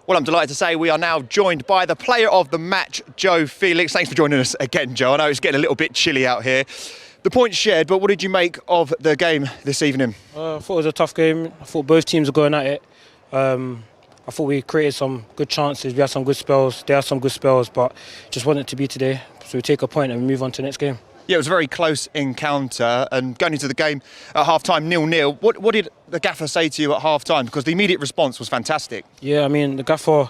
Well, I'm delighted to say we are now joined by the player of the match, Joe Felix. Thanks for joining us again, Joe. I know it's getting a little bit chilly out here. The points shared, but what did you make of the game this evening? I thought it was a tough game. I thought both teams were going at it. I thought we created some good chances. We had some good spells. They had some good spells, but just wanted it to be today. So we take a point and we move on to the next game. Yeah, it was a very close encounter, and going into the game at half-time 0-0, what did the gaffer say to you at half-time? Because the immediate response was fantastic. Yeah, I mean, the gaffer,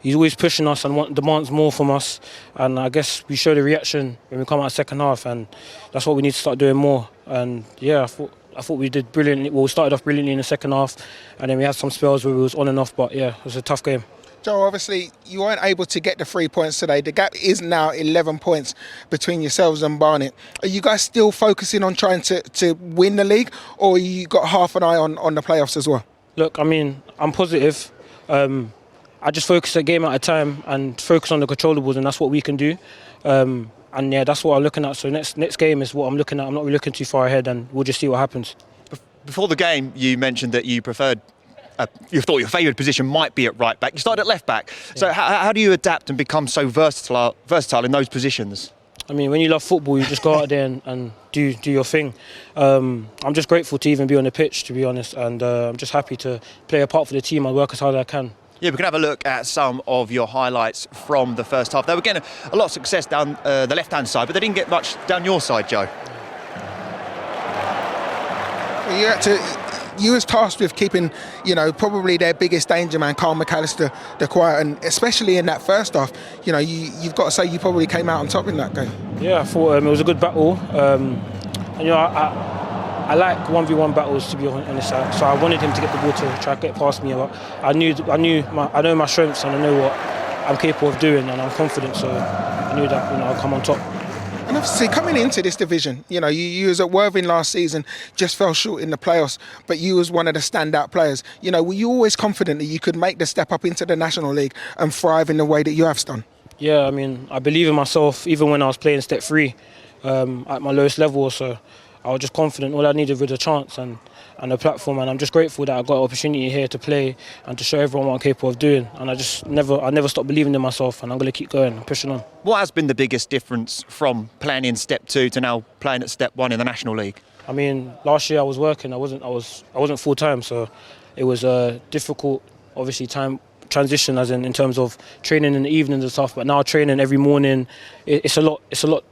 he's always pushing us and demands more from us, and I guess we showed a reaction when we come out second half, and that's what we need to start doing more. And yeah, I thought we did brilliantly. Well, we started off brilliantly in the second half, and then we had some spells where we was on and off, but yeah, it was a tough game. Joe, obviously you weren't able to get the 3 points today. The gap is now 11 points between yourselves and Barnet. Are you guys still focusing on trying to win the league, or you got half an eye on the playoffs as well? Look, I mean, I'm positive. I just focus a game at a time and focus on the controllables, and that's what we can do. And yeah, that's what I'm looking at. So next game is what I'm looking at. I'm not really looking too far ahead, and we'll just see what happens. Before the game, you mentioned that you preferred. You thought your favoured position might be at right back. You started at left back. So how do you adapt and become so versatile in those positions? I mean, when you love football, you just go out there and do your thing. I'm just grateful to even be on the pitch, to be honest, and I'm just happy to play a part for the team and work as hard as I can. Yeah, we can have a look at some of your highlights from the first half. They were getting a lot of success down the left-hand side, but they didn't get much down your side, Joe. You was tasked with keeping, probably their biggest danger man, Carl McAllister, the quiet, and especially in that first half, you've got to say you probably came out on top in that game. Yeah, I thought it was a good battle. I like 1v1 battles, to be honest. So I wanted him to get the ball to try to get past me. I know my strengths and I know what I'm capable of doing, and I'm confident. So I knew that I'll come on top. And obviously, coming into this division, you was at Worthing last season, just fell short in the playoffs, but you was one of the standout players. Were you always confident that you could make the step up into the National League and thrive in the way that you have done? Yeah, I mean, I believe in myself, even when I was playing step 3 at my lowest level. So I was just confident. All I needed was a chance and a platform, and I'm just grateful that I got an opportunity here to play and to show everyone what I'm capable of doing. And I never stopped believing in myself, and I'm going to keep going and pushing on. What has been the biggest difference from playing in Step 2 to now playing at Step 1 in the National League? I mean, last year I was working. I wasn't full time, so it was a difficult, obviously, time transition, as in terms of training in the evenings and stuff. But now training every morning, it's a lot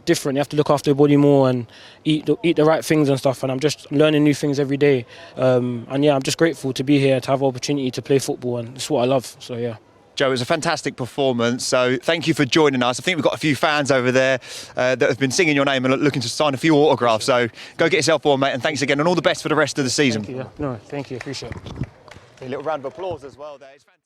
different. You have to look after your body more and eat the right things and stuff. And I'm just learning new things every day. And yeah, I'm just grateful to be here, to have the opportunity to play football, and it's what I love. So yeah. Joe, it was a fantastic performance, so thank you for joining us. I think we've got a few fans over there that have been singing your name and looking to sign a few autographs, so go get yourself one, mate, and thanks again, and all the best for the rest of the season. Thank you, appreciate it. A little round of applause as well there. It's fantastic.